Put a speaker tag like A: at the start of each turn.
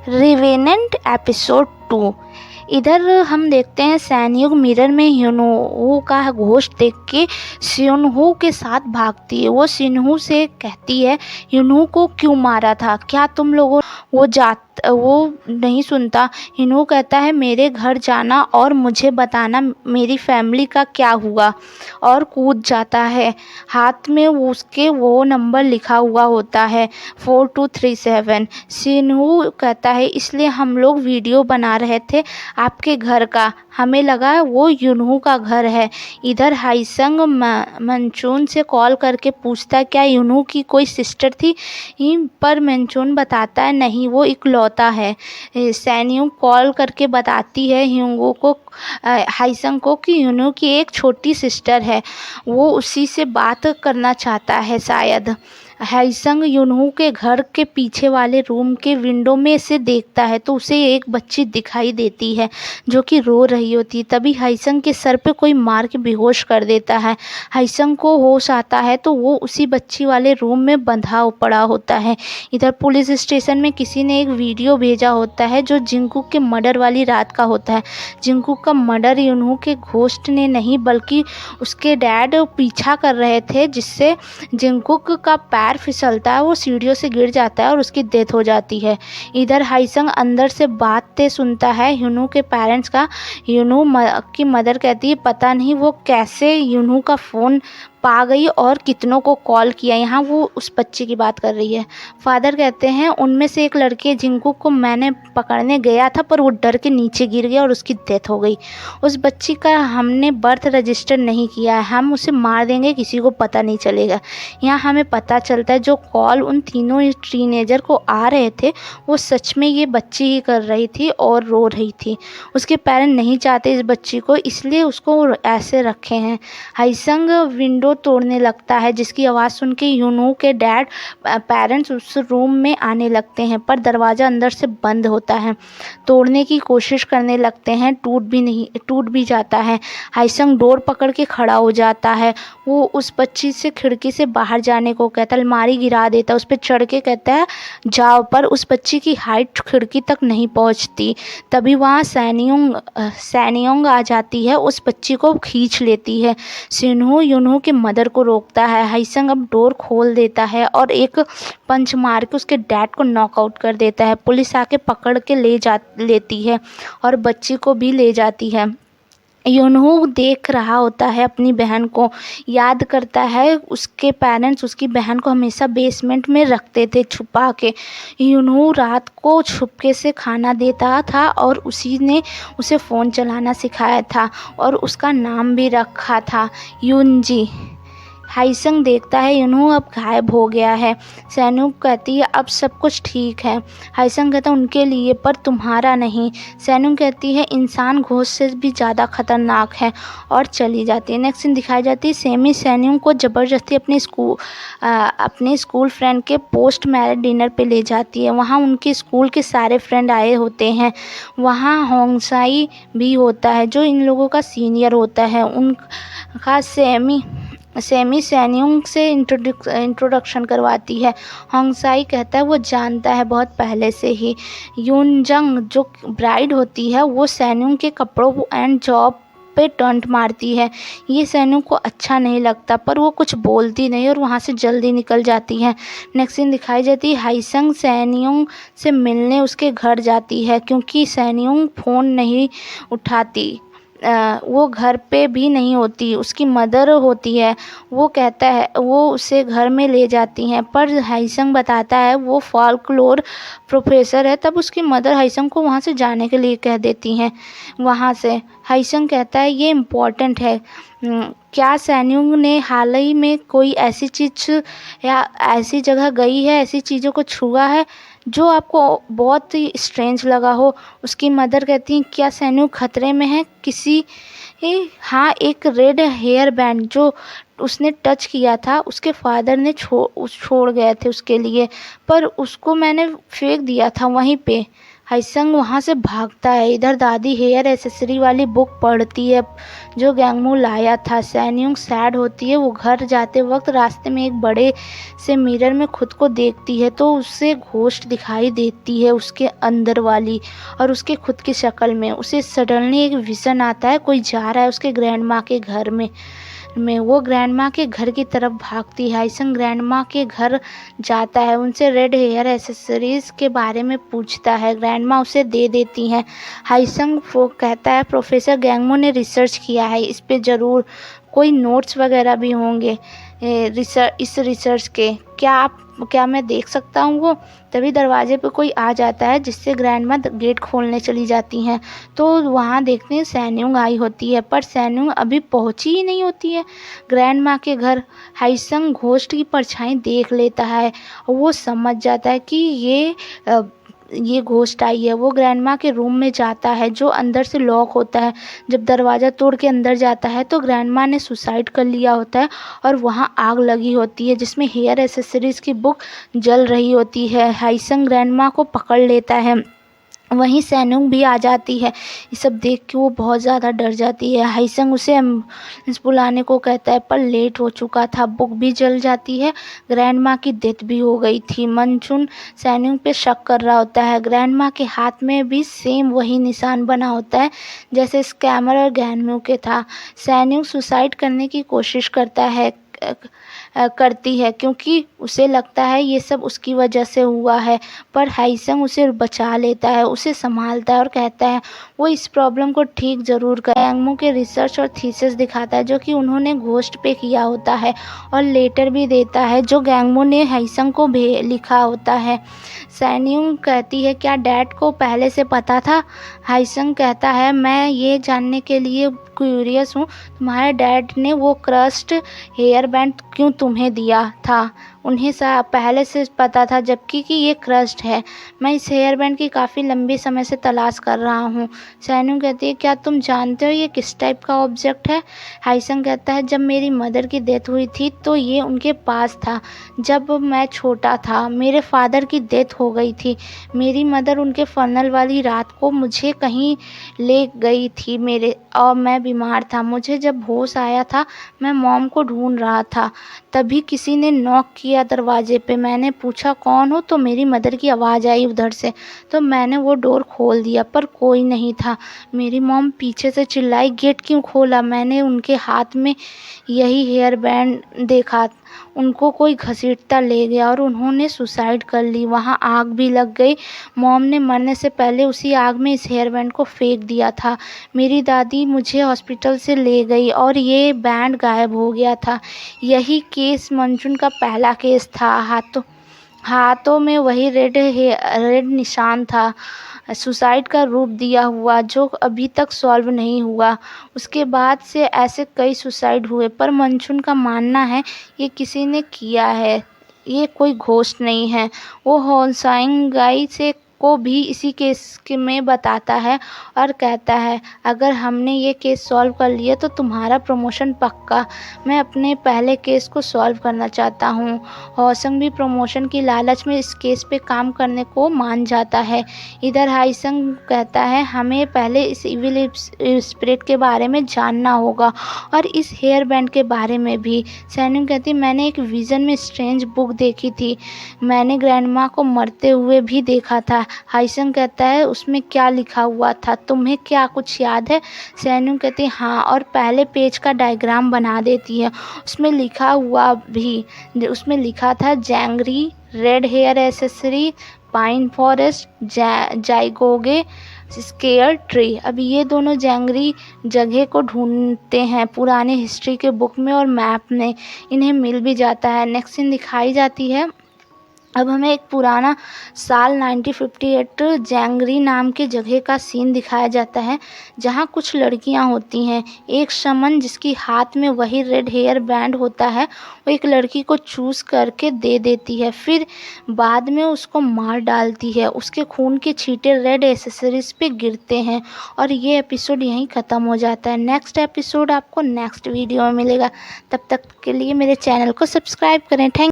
A: रिवेनेंट episode 2। इधर हम देखते हैं सैनयुग मिरर में ह्यूनहो का घोस्ट देख के सिन्हू के साथ भागती है। वो सिन्हू से कहती है ह्यूनहो को क्यों मारा था, क्या तुम लोगों वो नहीं सुनता। ह्यूनहो कहता है मेरे घर जाना और मुझे बताना मेरी फैमिली का क्या हुआ, और कूद जाता है। हाथ में उसके वो नंबर लिखा हुआ होता है 4237। सिन्हू कहता है इसलिए हम लोग वीडियो बना रहे थे आपके घर का, हमें लगा वो ह्यूनहो का घर है। इधर हाईसंग मंचून से कॉल करके पूछता है क्या ह्यूनहो की कोई सिस्टर थी, पर मंचून बताता है नहीं, वो इकलौता है। सैनयुग कॉल करके बताती है ह्यूनहो को, हाईसंग को, कि ह्यूनहो की एक छोटी सिस्टर है, वो उसी से बात करना चाहता है शायद। हाईसंग ह्यूनहो के घर के पीछे वाले रूम के विंडो में से देखता है तो उसे एक बच्ची दिखाई देती है जो कि रो रही होती है। तभी हाईसंग के सर पे कोई मार के बेहोश कर देता है। हाईसंग को होश आता है तो वो उसी बच्ची वाले रूम में बंधा पड़ा होता है। इधर पुलिस स्टेशन में किसी ने एक वीडियो भेजा होता है जो जिंगकुक के मर्डर वाली रात का होता है। जिंगकुक का मर्डर ह्यूनहो के घोस्ट ने नहीं बल्कि उसके डैड पीछा कर रहे थे, जिससे जिंगकुक का पैर फिसलता है, वो सीढ़ियों से गिर जाता है और उसकी डेथ हो जाती है। इधर हाईसंग अंदर से बातें सुनता है ह्यूनहो के पेरेंट्स का। ह्यूनहो की मदर कहती है पता नहीं वो कैसे ह्यूनहो का फ़ोन पा गई और कितनों को कॉल किया। यहाँ वो उस बच्चे की बात कर रही है। फादर कहते हैं उनमें से एक लड़के जिंगकुक को मैंने पकड़ने गया था पर वो डर के नीचे गिर गया और उसकी डेथ हो गई। उस बच्ची का हमने बर्थ रजिस्टर नहीं किया है, हम उसे मार देंगे, किसी को पता नहीं चलेगा। यहाँ हमें पता चलता है जो कॉल उन तीनों टीनेजर को आ रहे थे वो सच में ये बच्ची ही कर रही थी और रो रही थी। उसके पेरेंट्स नहीं चाहते इस बच्ची को, इसलिए उसको ऐसे रखे हैं। हाईसंग विंडो तोड़ने लगता है जिसकी आवाज़ सुन के ह्यूनहो के डैड पेरेंट्स उस रूम में आने लगते हैं, पर दरवाज़ा अंदर से बंद होता है। तोड़ने की कोशिश करने लगते हैं, टूट भी जाता है। हाईसंग डोर पकड़ के खड़ा हो जाता है। वो उस बच्ची से खिड़की से बाहर जाने को कहता है, अलमारी गिरा देता है, उस पर चढ़ के कहता है जाओ, पर उस बच्ची की हाइट खिड़की तक नहीं पहुंचती। तभी वहाँ सैनयुंग आ जाती है, उस बच्ची को खींच लेती है। सिन्हू ह्यूनहो के मदर को रोकता है। हाईसंग अब डोर खोल देता है और एक पंच मार के उसके डैड को नॉकआउट कर देता है। पुलिस आके पकड़ के लेती है और बच्ची को भी ले जाती है। ह्यूनहो देख रहा होता है अपनी बहन को, याद करता है उसके पेरेंट्स उसकी बहन को हमेशा बेसमेंट में रखते थे छुपा के। ह्यूनहो रात को छुपके से खाना देता था और उसी ने उसे फ़ोन चलाना सिखाया था और उसका नाम भी रखा था यूनजी। हाईसंग देखता है ह्यूनहो अब गायब हो गया है। सैनयुग कहती है अब सब कुछ ठीक है। हाईसंग कहता है उनके लिए, पर तुम्हारा नहीं। सैनयुग कहती है इंसान घोस्ट से भी ज़्यादा खतरनाक है, और चली जाती है। नेक्स्ट सीन दिखाई जाती है सेमी सैनयुग को ज़बरदस्ती अपने स्कूल फ्रेंड के पोस्ट मैरिज डिनर पे ले जाती है। वहाँ उनके स्कूल के सारे फ्रेंड आए होते हैं। वहाँ होंगसाई भी होता है जो इन लोगों का सीनियर होता है। उनका सेमी सैनयुंग से इंट्रोडक्शन करवाती है। होंगसाई कहता है वो जानता है बहुत पहले से ही। यूनजंग जो ब्राइड होती है वो सैनयुंग के कपड़ों एंड जॉब पे टॉन्ट मारती है। ये सैनयुंग को अच्छा नहीं लगता, पर वो कुछ बोलती नहीं और वहाँ से जल्दी निकल जाती है। नेक्स्ट सीन दिखाई जाती है हाईसंग सैनयुंग से मिलने उसके घर जाती है, क्योंकि सैनयुंग फ़ोन नहीं उठाती। वो घर पे भी नहीं होती, उसकी मदर होती है। वो कहता है वो उसे घर में ले जाती हैं, पर हाईसंग बताता है वो फॉल्कलोर प्रोफेसर है। तब उसकी मदर हाईसंग को वहाँ से जाने के लिए कह देती हैं। वहाँ से हाईसंग कहता है ये इम्पोर्टेंट है, क्या सैनयुंग ने हाल ही में कोई ऐसी चीज़ या ऐसी जगह गई है, ऐसी चीज़ों को छुआ है जो आपको बहुत ही स्ट्रेंज लगा हो। उसकी मदर कहती हैं क्या सैनयुंग खतरे में है किसी। हाँ, एक रेड हेयर बैंड जो उसने टच किया था उसके फादर ने छोड़ गए थे उसके लिए, पर उसको मैंने फेंक दिया था वहीं पे। हाईसंग वहाँ से भागता है। इधर दादी हेयर एसेसरी वाली बुक पढ़ती है जो गैंगमू लाया था। सैनयुंग सैड होती है। वो घर जाते वक्त रास्ते में एक बड़े से मिरर में खुद को देखती है तो उसे घोस्ट दिखाई देती है उसके अंदर वाली और उसके खुद की शक्ल में। उसे सडनली एक विजन आता है, कोई जा रहा है उसके ग्रैंड माँ के घर में वो ग्रैंड माँ के घर की तरफ भागती है। हाईसंग ग्रैंड माँ के घर जाता है, उनसे रेड हेयर एसेसरीज के बारे में पूछता है। ग्रैंड माँ उसे दे देती हैं। हाईसंग वो कहता है प्रोफेसर गैंगमो ने रिसर्च किया है इस पे, ज़रूर कोई नोट्स वगैरह भी होंगे इस रिसर्च के, क्या मैं देख सकता हूँ वो। तभी दरवाजे पे कोई आ जाता है जिससे ग्रैंड माँ गेट खोलने चली जाती हैं। तो वहाँ देखते हैं सैनयुंग आई होती है, पर सैनयुंग अभी पहुँची ही नहीं होती है ग्रैंड माँ के घर। हाईसंग घोस्ट की परछाई देख लेता है और वो समझ जाता है कि ये घोस्ट आई है। वो ग्रैंड माँ के रूम में जाता है जो अंदर से लॉक होता है। जब दरवाज़ा तोड़ के अंदर जाता है तो ग्रैंड माँ ने सुसाइड कर लिया होता है और वहाँ आग लगी होती है जिसमें हेयर एसेसरीज की बुक जल रही होती है। हाईसंग ग्रैंड माँ को पकड़ लेता है। वहीं सैनयुंग भी आ जाती है। ये सब देख के वो बहुत ज़्यादा डर जाती है। हाईसंग उसे एम्बुलेंस बुलाने को कहता है पर लेट हो चुका था। बुक भी जल जाती है। ग्रैंड माँ की डेथ भी हो गई थी। मंचुन सैनयुंग पे शक कर रहा होता है। ग्रैंड माँ के हाथ में भी सेम वही निशान बना होता है जैसे स्कैमर और गैंगमू के था। सैनयुंग सुसाइड करने की कोशिश करती है क्योंकि उसे लगता है ये सब उसकी वजह से हुआ है, पर हाईसंग उसे बचा लेता है, उसे संभालता है और कहता है वो इस प्रॉब्लम को ठीक ज़रूर करें। गैंगमू के रिसर्च और थीसिस दिखाता है जो कि उन्होंने घोस्ट पे किया होता है और लेटर भी देता है जो गैंगमू ने हाईसंग को लिखा होता है। सैनयुंग कहती है क्या डैड को पहले से पता था? हाईसंग कहता है मैं ये जानने के लिए क्यूरियस हूँ तुम्हारे डैड ने वो क्रस्ट हेयर बैंड क्यों तुम्हें दिया था? उन्हें पहले से पता था जबकि कि ये क्रस्ट है। मैं इस हेयर बैंड की काफ़ी लंबी समय से तलाश कर रहा हूँ। सैनयुंग कहती है क्या तुम जानते हो ये किस टाइप का ऑब्जेक्ट है? हाईसंग कहता है जब मेरी मदर की डेथ हुई थी तो ये उनके पास था। जब मैं छोटा था मेरे फादर की डेथ हो गई थी। मेरी मदर उनके फनल वाली रात को मुझे कहीं ले गई थी और मैं बीमार था। मुझे जब होश आया था मैं मॉम को ढूंढ रहा था, तभी किसी ने नॉक किया दरवाजे पे। मैंने पूछा कौन हो तो मेरी मदर की आवाज़ आई उधर से, तो मैंने वो डोर खोल दिया पर कोई नहीं था। मेरी मॉम पीछे से चिल्लाई गेट क्यों खोला? मैंने उनके हाथ में यही हेयर बैंड देखा। उनको कोई घसीटता ले गया और उन्होंने सुसाइड कर ली। वहाँ आग भी लग गई। मॉम ने मरने से पहले उसी आग में इस हेयर बैंड को फेंक दिया था। मेरी दादी मुझे हॉस्पिटल से ले गई और ये बैंड गायब हो गया था। यही केस मंचुन का पहला केस था। हाथों में वही रेड निशान था, सुसाइड का रूप दिया हुआ जो अभी तक सॉल्व नहीं हुआ। उसके बाद से ऐसे कई सुसाइड हुए पर मंचुन का मानना है ये किसी ने किया है, ये कोई घोस्ट नहीं है। वो होनसांग गाई से को भी इसी केस में बताता है और कहता है अगर हमने ये केस सॉल्व कर लिया तो तुम्हारा प्रमोशन पक्का। मैं अपने पहले केस को सॉल्व करना चाहता हूँ। होसंग भी प्रमोशन की लालच में इस केस पे काम करने को मान जाता है। इधर हाईसंग कहता है हमें पहले इस इविल स्पिरिट के बारे में जानना होगा और इस हेयर बैंड के बारे में भी। सैनयुंग कहती मैंने एक विज़न में स्ट्रेंज बुक देखी थी, मैंने ग्रैंड माँ को मरते हुए भी देखा था। हाईसंग कहता है उसमें क्या लिखा हुआ था, तुम्हें क्या कुछ याद है? सैनयुंग कहती हाँ, और पहले पेज का डायग्राम बना देती है। उसमें लिखा था jaggery red hair accessory pine forest जाइगोगे स्केयर ट्री। अब ये दोनों जैंगरी जगह को ढूंढते हैं पुराने हिस्ट्री के बुक में और मैप में, इन्हें मिल भी जाता है। नेक्स्ट सीन दिखाई जाती है। अब हमें एक पुराना साल 1958 जैंगरी नाम के जगह का सीन दिखाया जाता है जहाँ कुछ लड़कियाँ होती हैं। एक शमन जिसकी हाथ में वही रेड हेयर बैंड होता है वो एक लड़की को चूज़ करके दे देती है, फिर बाद में उसको मार डालती है। उसके खून के छींटे रेड एसेसरीज पे गिरते हैं और ये एपिसोड यहीं ख़त्म हो जाता है। नेक्स्ट एपिसोड आपको नेक्स्ट वीडियो में मिलेगा। तब तक के लिए मेरे चैनल को सब्सक्राइब करें। थैंक